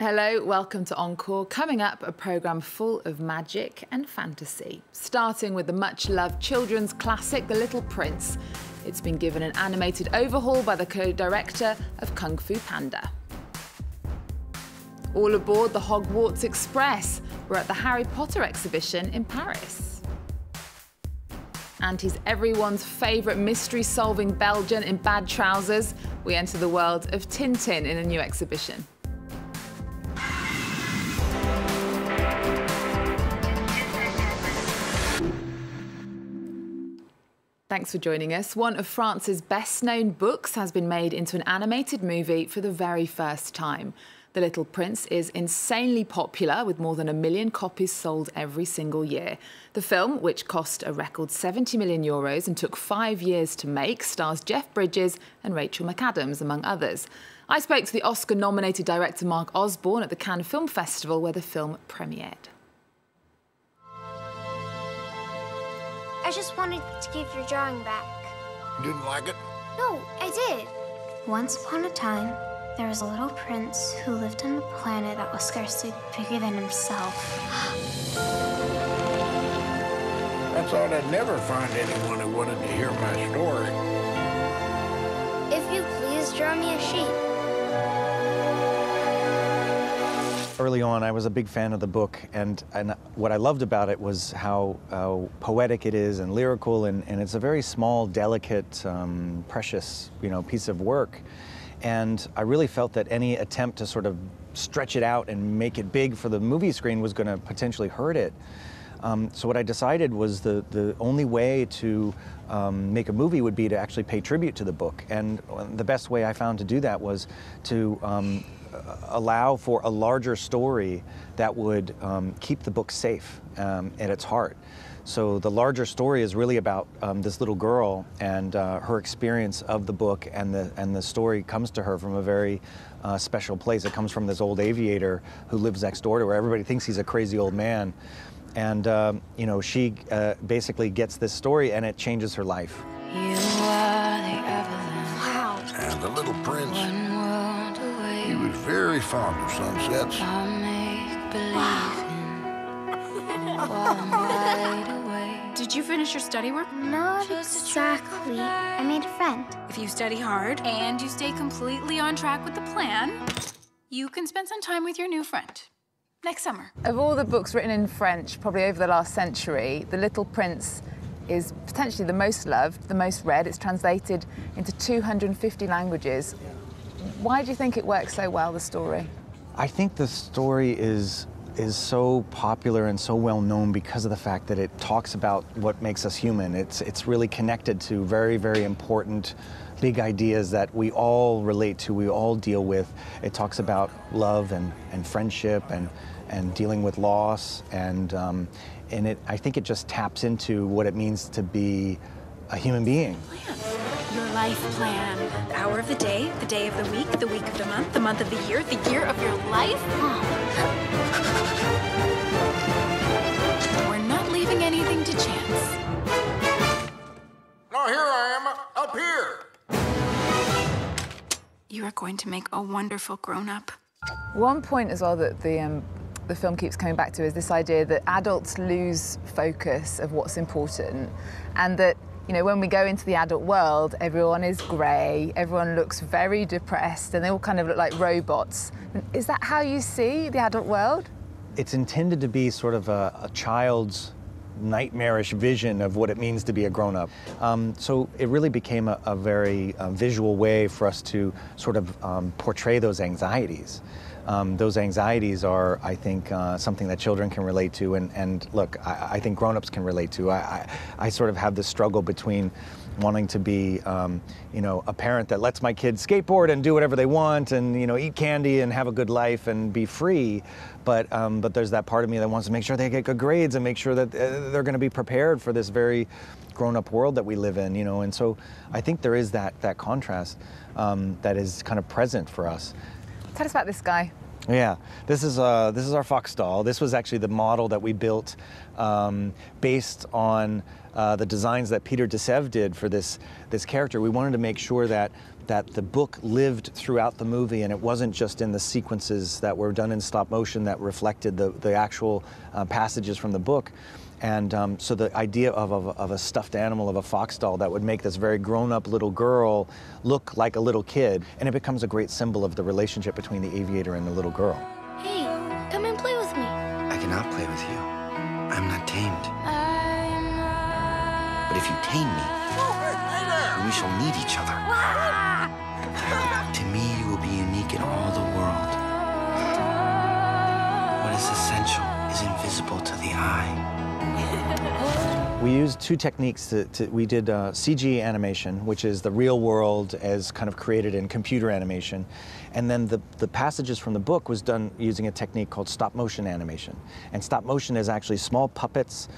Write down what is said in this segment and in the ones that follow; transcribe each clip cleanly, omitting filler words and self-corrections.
Hello, welcome to ENCORE. Coming up, a programme full of magic and fantasy. Starting with the much-loved children's classic, The Little Prince. It's been given an animated overhaul by the co-director of Kung Fu Panda. All aboard the Hogwarts Express. We're at the Harry Potter exhibition in Paris. And he's everyone's favourite mystery-solving Belgian in bad trousers. We enter the world of Tintin in a new exhibition. Thanks for joining us. One of France's best-known books has been made into an animated movie for the very first time. The Little Prince is insanely popular, with more than 1 million copies sold every single year. The film, which cost a record €70 million and took 5 years to make, stars Jeff Bridges and Rachel McAdams, among others. I spoke to the Oscar-nominated director Mark Osborne at the Cannes Film Festival, where the film premiered. I just wanted to give your drawing back. You didn't like it? No, I did. Once upon a time, there was a little prince who lived on a planet that was scarcely bigger than himself. I thought I'd never find anyone who wanted to hear my story. If you please, draw me a sheep. Early on, I was a big fan of the book, and what I loved about it was how poetic it is and lyrical, and it's a very small, delicate, precious, piece of work. And I really felt that any attempt to sort of stretch it out and make it big for the movie screen was going to potentially hurt it. So what I decided was the only way to make a movie would be to actually pay tribute to the book. And the best way I found to do that was to allow for a larger story that would keep the book safe at its heart. So the larger story is really about this little girl and her experience of the book, and the story comes to her from a very special place. It comes from this old aviator who lives next door to her. Everybody thinks he's a crazy old man. And, she basically gets this story, and it changes her life. You are the everland. Wow. And the Little Prince, One world away. he was very fond of sunsets. I make believe in while I'm wide awake. Did you finish your study work? Not exactly. I made a friend. If you study hard and you stay completely on track with the plan, you can spend some time with your new friend next summer. Of all the books written in French, probably over the last century, The Little Prince is potentially the most loved, the most read. It's translated into 250 languages. Why do you think it works so well, the story? I think the story is so popular and so well known because of the fact that it talks about what makes us human. It's really connected to very, very important big ideas that we all relate to, we all deal with. It talks about love and friendship and dealing with loss, and I think it just taps into what it means to be a human being. Your life plan. The hour of the day of the week of the month of the year of your life. We're not leaving anything to chance. Oh, here I am, up here. You are going to make a wonderful grown-up. One point as well that the film keeps coming back to is this idea that adults lose focus of what's important, and that when we go into the adult world, everyone is grey, everyone looks very depressed, and they all kind of look like robots. Is that how you see the adult world? It's intended to be sort of a child's nightmarish vision of what it means to be a grown-up. So it really became a very visual way for us to sort of portray those anxieties. Those anxieties are, I think, something that children can relate to, and look, I think grown-ups can relate to. I sort of have this struggle between wanting to be, a parent that lets my kids skateboard and do whatever they want, and eat candy and have a good life and be free, but there's that part of me that wants to make sure they get good grades and make sure that they're going to be prepared for this very grown-up world that we live in, and so I think there is that contrast that is kind of present for us. Tell us about this guy. Yeah, this is our fox doll. This was actually the model that we built based on the designs that Peter de Sève did for this character. We wanted to make sure that that the book lived throughout the movie, and it wasn't just in the sequences that were done in stop motion that reflected the actual passages from the book. And so the idea of a stuffed animal, of a fox doll that would make this very grown-up little girl look like a little kid, and it becomes a great symbol of the relationship between the aviator and the little girl. Hey, come and play with me. I cannot play with you. I'm not tamed. But if you tame me, we shall need each other. To me, you will be unique in all the world. What is essential is invisible to the eye. We used two techniques. We did CG animation, which is the real world as kind of created in computer animation. And then the passages from the book was done using a technique called stop motion animation. And stop motion is actually small puppets,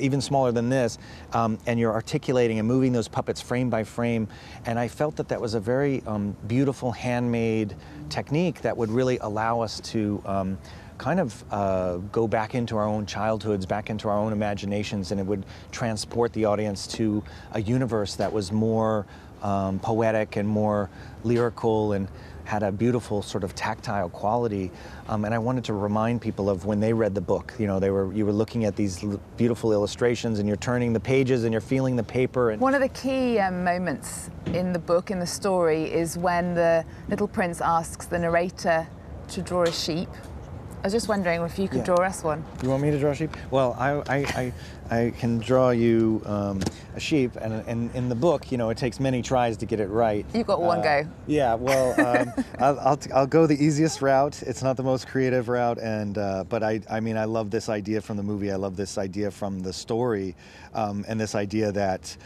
even smaller than this, and you're articulating and moving those puppets frame by frame. And I felt that that was a very beautiful handmade technique that would really allow us to kind of go back into our own childhoods, back into our own imaginations, and it would transport the audience to a universe that was more poetic and more lyrical and had a beautiful sort of tactile quality. And I wanted to remind people of when they read the book. You know, you were looking at these beautiful illustrations and you're turning the pages and you're feeling the paper. And one of the key moments in the book, in the story, is when the little prince asks the narrator to draw a sheep. I was just wondering if you could draw us one. You want me to draw a sheep? Well, I can draw you a sheep, and in the book, you know, it takes many tries to get it right. You've got one go. Yeah, well, I'll go the easiest route. It's not the most creative route, and but I mean, I love this idea from the movie. I love this idea from the story, and this idea that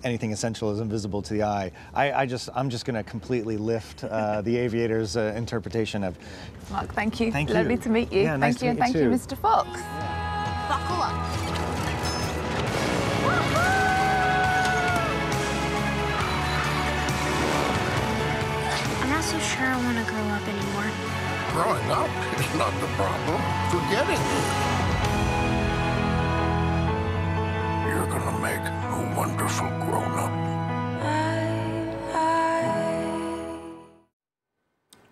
anything essential is invisible to the eye. I'm just going to completely lift the aviator's interpretation of. Mark, thank you. Thank you. Lovely to meet you. Yeah, nice thank you, to meet you and too. thank you, Mr. Fox. Buckle up. I'm not so sure I want to grow up anymore. Growing up is not the problem. Forgetting it. You're gonna make a wonderful grown-up.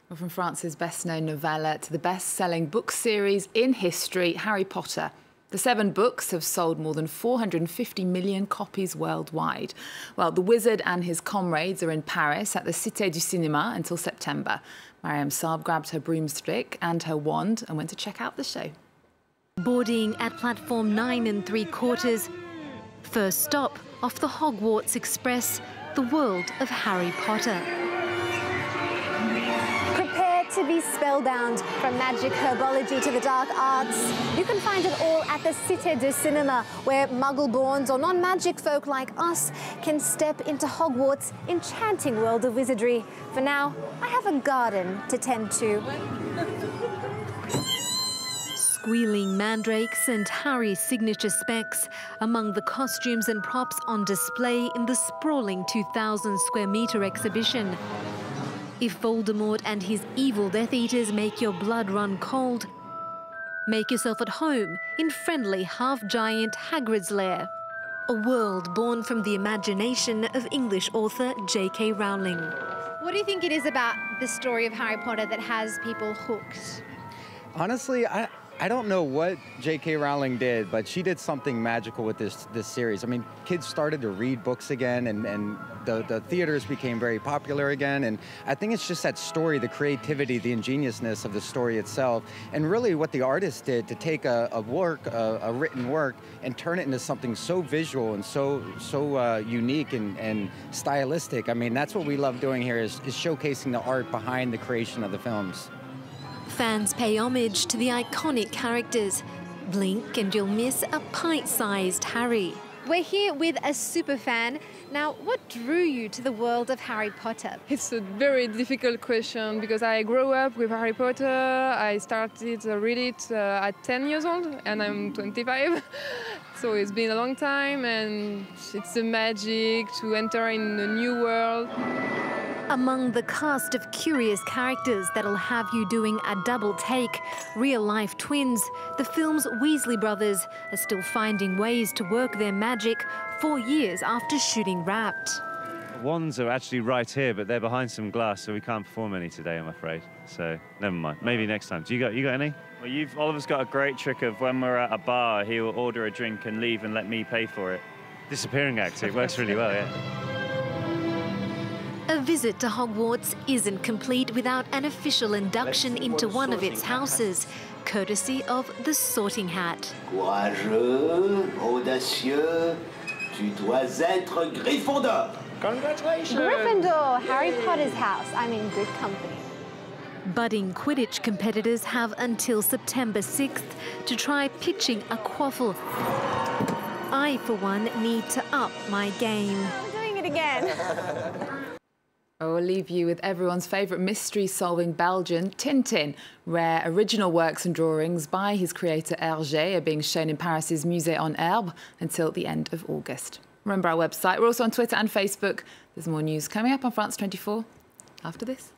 Well, from France's best-known novella to the best-selling book series in history, Harry Potter. The 7 books have sold more than 450 million copies worldwide. Well, the wizard and his comrades are in Paris at the Cité du Cinéma until September. Mariam Saab grabbed her broomstick and her wand and went to check out the show. Boarding at platform 9 3/4. First stop off the Hogwarts Express, the world of Harry Potter. Prepare to be spellbound, from magic herbology to the dark arts. You can find it all at the Cité du Cinéma, where muggle-borns or non-magic folk like us can step into Hogwarts' enchanting world of wizardry. For now, I have a garden to tend to. Squealing mandrakes and Harry's signature specs among the costumes and props on display in the sprawling 2,000 square metre exhibition. If Voldemort and his evil Death Eaters make your blood run cold, make yourself at home in friendly half-giant Hagrid's lair. A world born from the imagination of English author J.K. Rowling. What do you think it is about the story of Harry Potter that has people hooked? Honestly, I don't know what J.K. Rowling did, but she did something magical with this series. I mean, kids started to read books again, and the theaters became very popular again. And I think it's just that story, the creativity, the ingeniousness of the story itself, and really what the artist did to take a written work, and turn it into something so visual and so unique and stylistic. I mean, that's what we love doing here, is showcasing the art behind the creation of the films. Fans pay homage to the iconic characters. Blink and you'll miss a pint-sized Harry. We're here with a super fan. Now, what drew you to the world of Harry Potter? It's a very difficult question because I grew up with Harry Potter. I started to read it at 10 years old and I'm 25. So it's been a long time, and it's the magic to enter in a new world. Among the cast of curious characters that'll have you doing a double take, real-life twins, the film's Weasley brothers are still finding ways to work their magic 4 years after shooting Wrapped. wands are actually right here, but they're behind some glass, so we can't perform any today, I'm afraid. So never mind. Maybe next time. You got any? Well, Oliver's got a great trick of when we're at a bar, he will order a drink and leave and let me pay for it. Disappearing act. It works really well, yeah. A visit to Hogwarts isn't complete without an official induction into one of its houses, courtesy of the Sorting Hat. Courageux, audacieux, tu dois être Gryffondor. Congratulations! Gryffindor, Harry Potter's house. I'm in good company. Budding Quidditch competitors have until September 6th to try pitching a quaffle. I, for one, need to up my game. I'm doing it again. I'll leave you with everyone's favourite mystery-solving Belgian, Tintin. Rare original works and drawings by his creator Hergé are being shown in Paris's Musée en Herbe until the end of August. Remember our website. We're also on Twitter and Facebook. There's more news coming up on France 24 after this.